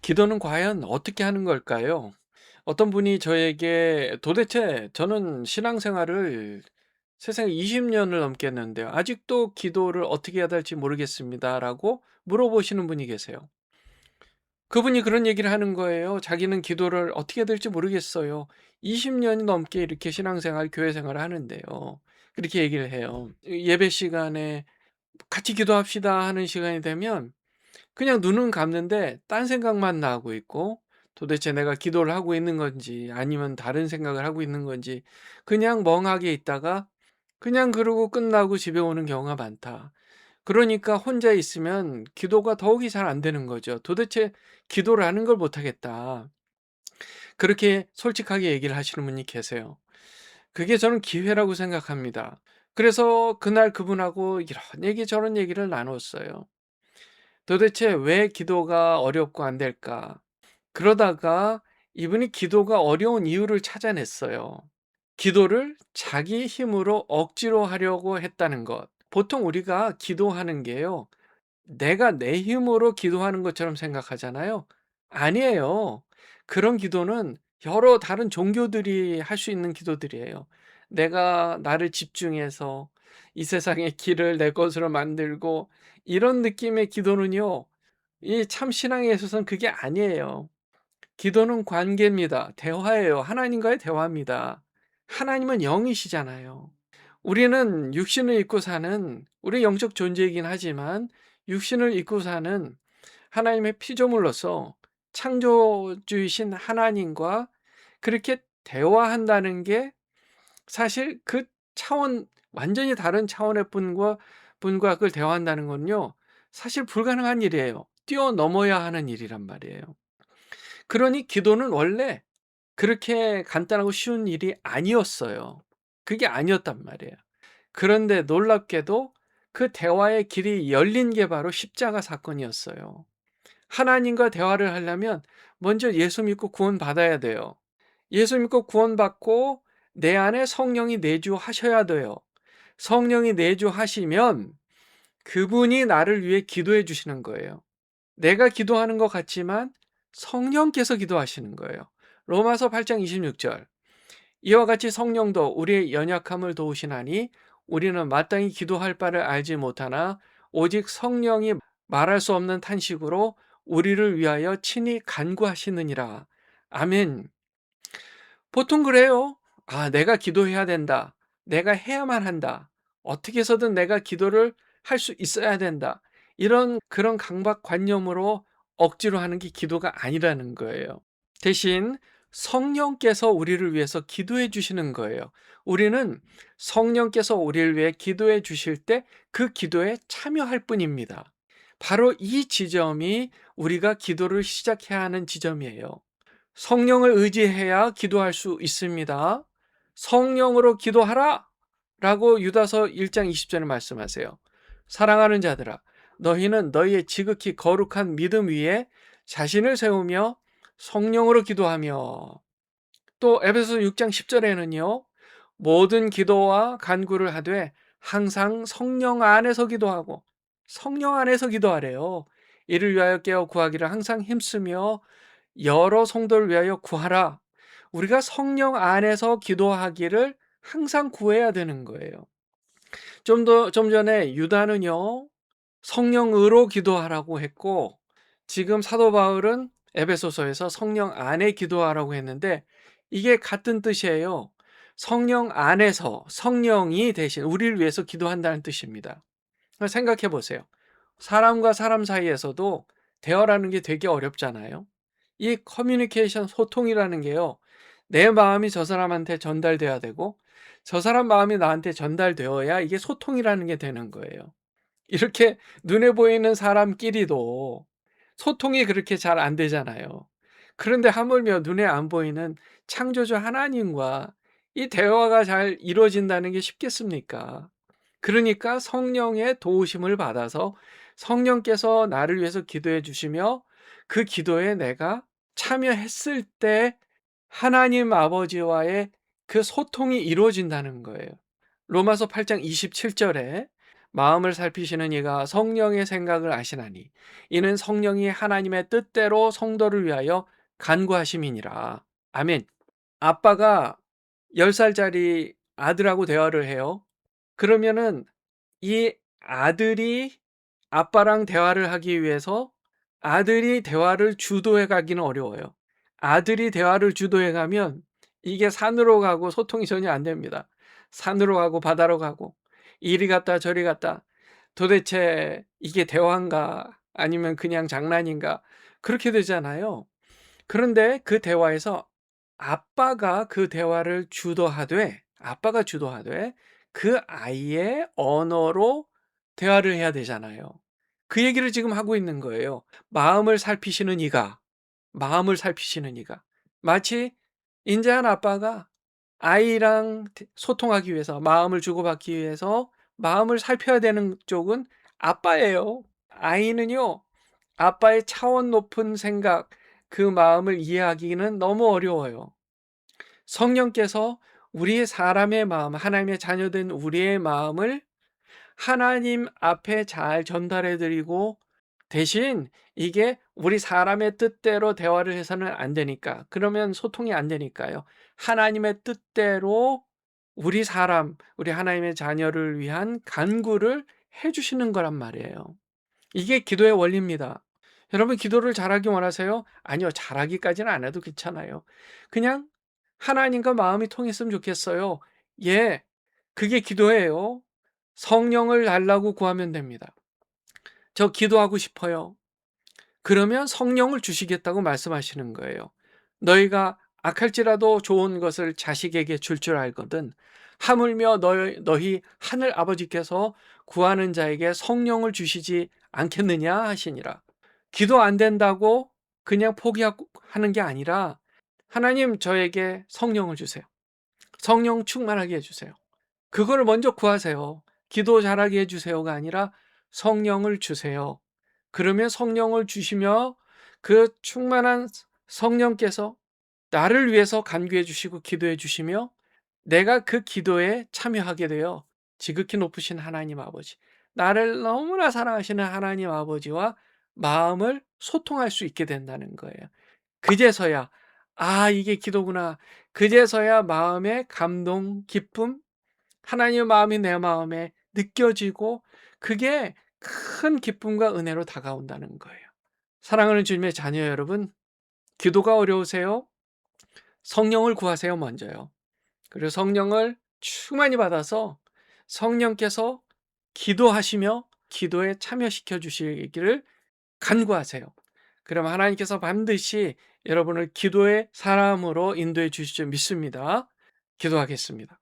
기도는 과연 어떻게 하는 걸까요? 어떤 분이 저에게 "도대체 저는 신앙생활을 세상에 20 년을 넘게 했는데요. 아직도 기도를 어떻게 해야 될지 모르겠습니다."라고 물어보시는 분이 계세요. 그분이 그런 얘기를 하는 거예요. 자기는 기도를 어떻게 해야 될지 모르겠어요. 20 년이 넘게 이렇게 신앙생활, 교회 생활을 하는데요. 그렇게 얘기를 해요. 예배 시간에 "같이 기도합시다." 하는 시간이 되면 그냥 눈은 감는데 딴 생각만 나고 있고, 도대체 내가 기도를 하고 있는 건지 아니면 다른 생각을 하고 있는 건지 그냥 멍하게 있다가 그냥 그러고 끝나고 집에 오는 경우가 많다. 그러니까 혼자 있으면 기도가 더욱이 잘 안 되는 거죠. 도대체 기도를 하는 걸 못 하겠다. 그렇게 솔직하게 얘기를 하시는 분이 계세요. 그게 저는 기회라고 생각합니다. 그래서 그날 그분하고 이런 얘기 저런 얘기를 나눴어요. 도대체 왜 기도가 어렵고 안 될까? 그러다가 이분이 기도가 어려운 이유를 찾아냈어요. 기도를 자기 힘으로 억지로 하려고 했다는 것. 보통 우리가 기도하는 게요, 내가 내 힘으로 기도하는 것처럼 생각하잖아요. 아니에요. 그런 기도는 여러 다른 종교들이 할 수 있는 기도들이에요. 내가 나를 집중해서 이 세상의 길을 내 것으로 만들고 이런 느낌의 기도는요, 이 참 신앙에 있어서는 그게 아니에요. 기도는 관계입니다. 대화예요. 하나님과의 대화입니다. 하나님은 영이시잖아요. 우리는 육신을 입고 사는, 우리 영적 존재이긴 하지만 육신을 입고 사는 하나님의 피조물로서 창조주이신 하나님과 그렇게 대화한다는 게, 사실 그 차원, 완전히 다른 차원의 분과 그걸 대화한다는 건요, 사실 불가능한 일이에요. 뛰어넘어야 하는 일이란 말이에요. 그러니 기도는 원래 그렇게 간단하고 쉬운 일이 아니었어요. 그게 아니었단 말이에요. 그런데 놀랍게도 그 대화의 길이 열린 게 바로 십자가 사건이었어요. 하나님과 대화를 하려면 먼저 예수 믿고 구원받아야 돼요. 예수 믿고 구원받고 내 안에 성령이 내주하셔야 돼요. 성령이 내주하시면 그분이 나를 위해 기도해 주시는 거예요. 내가 기도하는 것 같지만 성령께서 기도하시는 거예요. 로마서 8장 26절. 이와 같이 성령도 우리의 연약함을 도우시나니 우리는 마땅히 기도할 바를 알지 못하나 오직 성령이 말할 수 없는 탄식으로 우리를 위하여 친히 간구하시느니라. 아멘. 보통 그래요. 아, 내가 기도해야 된다. 내가 해야만 한다. 어떻게 해서든 내가 기도를 할 수 있어야 된다. 이런 그런 강박관념으로 억지로 하는 게 기도가 아니라는 거예요. 대신 성령께서 우리를 위해서 기도해 주시는 거예요. 우리는 성령께서 우리를 위해 기도해 주실 때 그 기도에 참여할 뿐입니다. 바로 이 지점이 우리가 기도를 시작해야 하는 지점이에요. 성령을 의지해야 기도할 수 있습니다. 성령으로 기도하라! 라고 유다서 1장 20절에 말씀하세요. 사랑하는 자들아, 너희는 너희의 지극히 거룩한 믿음 위에 자신을 세우며 성령으로 기도하며, 또 에베소 6장 10절에는요. 모든 기도와 간구를 하되 항상 성령 안에서 기도하고, 성령 안에서 기도하래요. 이를 위하여 깨어 구하기를 항상 힘쓰며 여러 성도를 위하여 구하라. 우리가 성령 안에서 기도하기를 항상 구해야 되는 거예요. 좀 전에 유다는요, 성령으로 기도하라고 했고, 지금 사도 바울은 에베소서에서 성령 안에 기도하라고 했는데, 이게 같은 뜻이에요. 성령 안에서 성령이 대신 우리를 위해서 기도한다는 뜻입니다. 생각해 보세요. 사람과 사람 사이에서도 대화라는 게 되게 어렵잖아요. 이 커뮤니케이션, 소통이라는 게요, 내 마음이 저 사람한테 전달돼야 되고 저 사람 마음이 나한테 전달되어야 이게 소통이라는 게 되는 거예요. 이렇게 눈에 보이는 사람끼리도 소통이 그렇게 잘 안 되잖아요. 그런데 하물며 눈에 안 보이는 창조주 하나님과 이 대화가 잘 이루어진다는 게 쉽겠습니까? 그러니까 성령의 도우심을 받아서 성령께서 나를 위해서 기도해 주시며 그 기도에 내가 참여했을 때 하나님 아버지와의 그 소통이 이루어진다는 거예요. 로마서 8장 27절에 마음을 살피시는 이가 성령의 생각을 아시나니 이는 성령이 하나님의 뜻대로 성도를 위하여 간구하심이니라. 아멘. 아빠가 10살짜리 아들하고 대화를 해요. 그러면은 이 아들이 아빠랑 대화를 하기 위해서 아들이 대화를 주도해 가기는 어려워요. 아들이 대화를 주도해 가면 이게 산으로 가고 소통이 전혀 안 됩니다. 산으로 가고 바다로 가고 이리 갔다 저리 갔다 도대체 이게 대화인가 아니면 그냥 장난인가 그렇게 되잖아요. 그런데 그 대화에서 아빠가 주도하되 그 아이의 언어로 대화를 해야 되잖아요. 그 얘기를 지금 하고 있는 거예요. 마음을 살피시는 이가, 마음을 살피시는 이가. 마치 인자한 아빠가 아이랑 소통하기 위해서 마음을 주고받기 위해서 마음을 살펴야 되는 쪽은 아빠예요. 아이는요. 아빠의 차원 높은 생각, 그 마음을 이해하기는 너무 어려워요. 성령께서 우리 사람의 마음, 하나님의 자녀된 우리의 마음을 하나님 앞에 잘 전달해 드리고 대신 이게 우리 사람의 뜻대로 대화를 해서는 안 되니까 그러면 소통이 안 되니까요. 하나님의 뜻대로 우리 하나님의 자녀를 위한 간구를 해 주시는 거란 말이에요. 이게 기도의 원리입니다. 여러분 기도를 잘하기 원하세요? 아니요. 잘하기까지는 안 해도 괜찮아요. 그냥 하나님과 마음이 통했으면 좋겠어요. 예. 그게 기도예요. 성령을 달라고 구하면 됩니다. 저 기도하고 싶어요. 그러면 성령을 주시겠다고 말씀하시는 거예요. 너희가 악할지라도 좋은 것을 자식에게 줄 알거든. 하물며 너희 하늘 아버지께서 구하는 자에게 성령을 주시지 않겠느냐 하시니라. 기도 안 된다고 그냥 포기하는 게 아니라 하나님 저에게 성령을 주세요. 성령 충만하게 해주세요. 그걸 먼저 구하세요. 기도 잘하게 해주세요가 아니라 성령을 주세요. 그러면 성령을 주시며 그 충만한 성령께서 나를 위해서 간구해 주시고 기도해 주시며 내가 그 기도에 참여하게 되어 지극히 높으신 하나님 아버지, 나를 너무나 사랑하시는 하나님 아버지와 마음을 소통할 수 있게 된다는 거예요. 그제서야 이게 기도구나. 그제서야 마음의 감동, 기쁨, 하나님의 마음이 내 마음에 느껴지고 그게 큰 기쁨과 은혜로 다가온다는 거예요. 사랑하는 주님의 자녀 여러분, 기도가 어려우세요? 성령을 구하세요, 먼저요. 그리고 성령을 충만히 받아서 성령께서 기도하시며 기도에 참여시켜 주시기를 간구하세요. 그럼 하나님께서 반드시 여러분을 기도의 사람으로 인도해 주실 줄 믿습니다. 기도하겠습니다.